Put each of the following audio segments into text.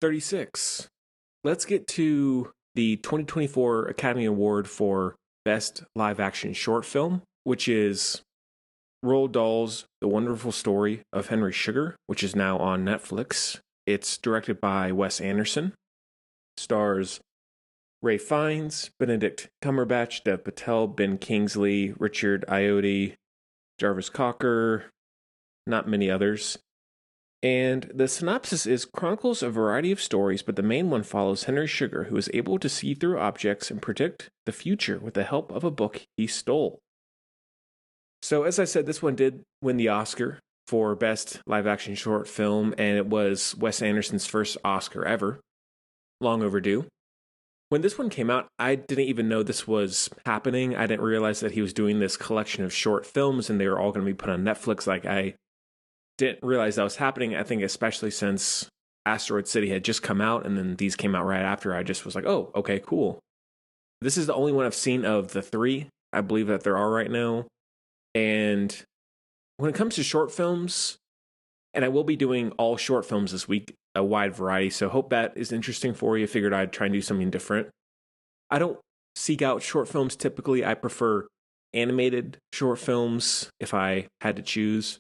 36. Let's get to the 2024 Academy Award for Best Live Action Short Film, which is Roald Dahl's The Wonderful Story of Henry Sugar, which is now on Netflix. It's directed by Wes Anderson, stars Ray Fiennes, Benedict Cumberbatch, Dev Patel, Ben Kingsley, Richard Ayoade, Jarvis Cocker, not many others. And the synopsis is chronicles a variety of stories, but the main one follows Henry Sugar, who is able to see through objects and predict the future with the help of a book he stole. So, as I said, this one did win the Oscar for Best Live Action Short Film, and it was Wes Anderson's first Oscar ever. Long overdue. When this one came out, I didn't even know this was happening. I didn't realize that he was doing this collection of short films, and they were all going to be put on Netflix. I didn't realize that was happening. I think especially since Asteroid City had just come out and then these came out right after, I just was like, oh, okay, cool. This is the only one I've seen of the three, I believe, that there are right now. And when it comes to short films, and I will be doing all short films this week, a wide variety, so hope that is interesting for you. Figured I'd try and do something different. I don't seek out short films typically. I prefer animated short films if I had to choose.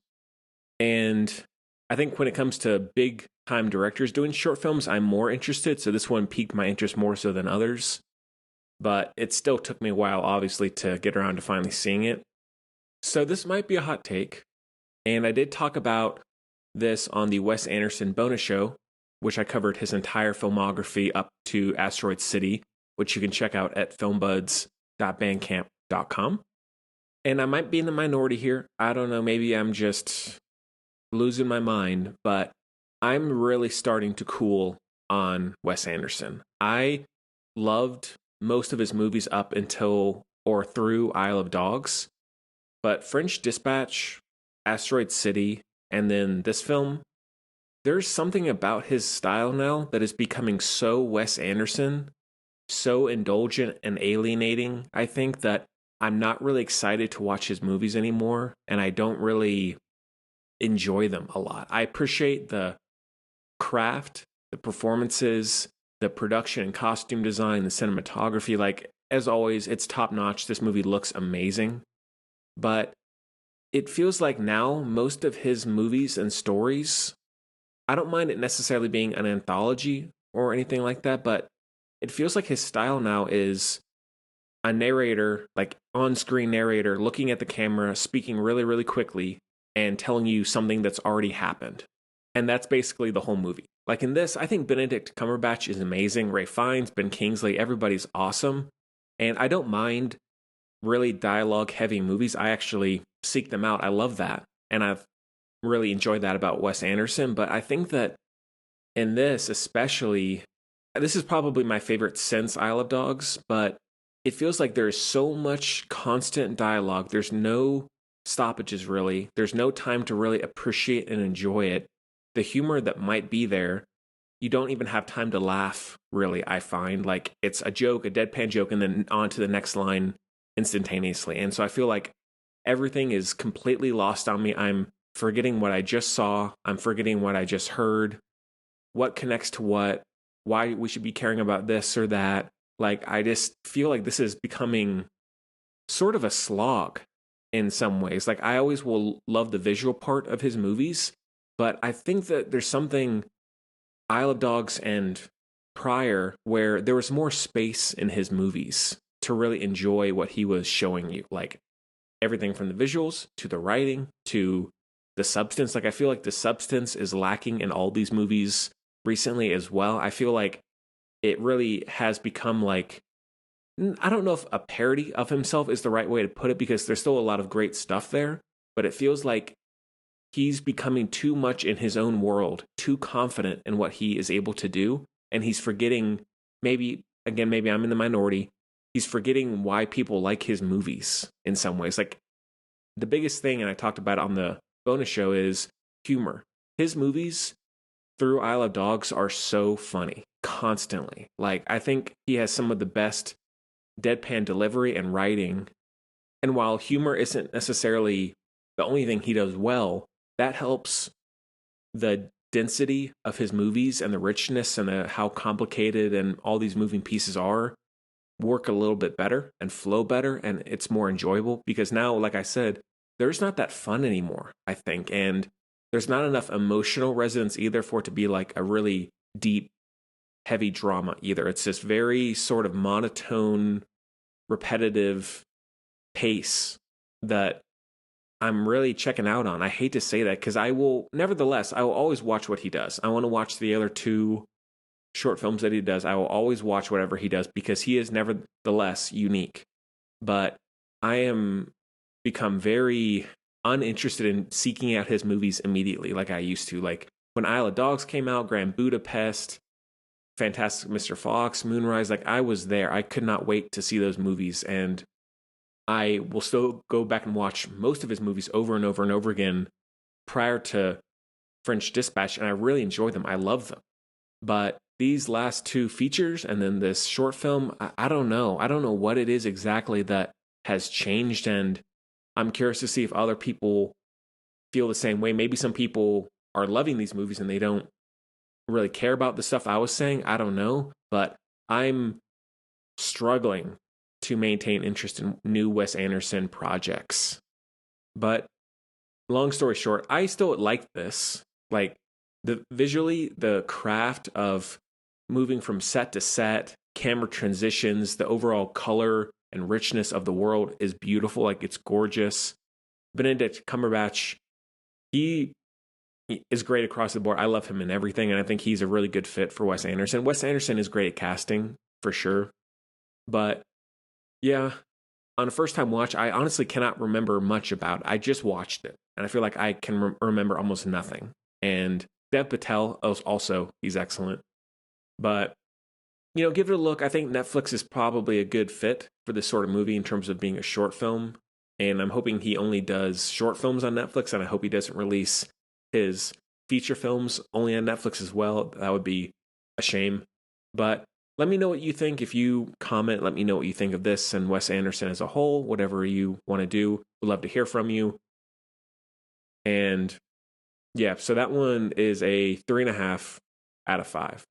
And I think when it comes to big time directors doing short films, I'm more interested. So this one piqued my interest more so than others. But it still took me a while, obviously, to get around to finally seeing it. So this might be a hot take. And I did talk about this on the Wes Anderson bonus show, which I covered his entire filmography up to Asteroid City, which you can check out at filmbuds.bandcamp.com. And I might be in the minority here. I don't know, maybe I'm just losing my mind, but I'm really starting to cool on Wes Anderson. I loved most of his movies up until or through Isle of Dogs, but French Dispatch, Asteroid City, and then this film, there's something about his style now that is becoming so Wes Anderson, so indulgent and alienating, I think, that I'm not really excited to watch his movies anymore, and I don't really enjoy them a lot. I appreciate the craft, the performances, the production and costume design, the cinematography. Like, as always, it's top notch. This movie looks amazing. But it feels like now most of his movies and stories, I don't mind it necessarily being an anthology or anything like that, but it feels like his style now is a narrator, like on-screen narrator, looking at the camera, speaking really, really quickly, and telling you something that's already happened. And that's basically the whole movie. Like in this, I think Benedict Cumberbatch is amazing. Ray Fiennes, Ben Kingsley, everybody's awesome. And I don't mind really dialogue-heavy movies. I actually seek them out. I love that. And I've really enjoyed that about Wes Anderson. But I think that in this especially, this is probably my favorite since Isle of Dogs, but it feels like there's so much constant dialogue. There's no stoppages, really. There's no time to really appreciate and enjoy it. The humor that might be there, you don't even have time to laugh, really, I find. Like, it's a joke, a deadpan joke, and then on to the next line instantaneously. And so I feel like everything is completely lost on me. I'm forgetting what I just saw. I'm forgetting what I just heard. What connects to what? Why we should be caring about this or that. Like, I just feel like this is becoming sort of a slog in some ways. Like, I always will love the visual part of his movies, but I think that there's something Isle of Dogs and prior where there was more space in his movies to really enjoy what he was showing you. Like, everything from the visuals to the writing to the substance. Like, I feel like the substance is lacking in all these movies recently as well. I feel like it really has become like, I don't know if a parody of himself is the right way to put it, because there's still a lot of great stuff there, but it feels like he's becoming too much in his own world, too confident in what he is able to do, and he's forgetting, maybe I'm in the minority, he's forgetting why people like his movies in some ways. Like, the biggest thing, and I talked about it on the bonus show, is humor. His movies through Isle of Dogs are so funny, constantly. Like, I think he has some of the best deadpan delivery and writing. And while humor isn't necessarily the only thing he does well, that helps the density of his movies and the richness and how complicated and all these moving pieces are work a little bit better and flow better, and it's more enjoyable because now, like I said, there's not that fun anymore, I think, and there's not enough emotional resonance either for it to be like a really deep, heavy drama either. It's this very sort of monotone, repetitive pace that I'm really checking out on. I hate to say that because nevertheless, I will always watch what he does. I want to watch the other two short films that he does. I will always watch whatever he does because he is nevertheless unique. But I am become very uninterested in seeking out his movies immediately like I used to. Like when Isle of Dogs came out, Grand Budapest, Fantastic Mr. Fox, Moonrise, like I was there. I could not wait to see those movies, and I will still go back and watch most of his movies over and over and over again prior to French Dispatch, and I really enjoy them. I love them. But these last two features and then this short film, I don't know. I don't know what it is exactly that has changed, and I'm curious to see if other people feel the same way. Maybe some people are loving these movies and they don't really care about the stuff I was saying. I don't know, but I'm struggling to maintain interest in new Wes Anderson projects. But long story short, I still like this. Like visually, the craft of moving from set to set, camera transitions, the overall color and richness of the world is beautiful. Like it's gorgeous. Benedict Cumberbatch, he is great across the board. I love him in everything, and I think he's a really good fit for Wes Anderson. Wes Anderson is great at casting, for sure. But yeah, on a first time watch, I honestly cannot remember much about it. I just watched it, and I feel like I can remember almost nothing. And Dev Patel, also, he's excellent. But, give it a look. I think Netflix is probably a good fit for this sort of movie in terms of being a short film. And I'm hoping he only does short films on Netflix, and I hope he doesn't release his feature films only on Netflix as well. That would be a shame. But let me know what you think. If you comment, let me know what you think of this and Wes Anderson as a whole, whatever you want to do. We'd love to hear from you. And yeah, so that one is a 3.5 out of 5.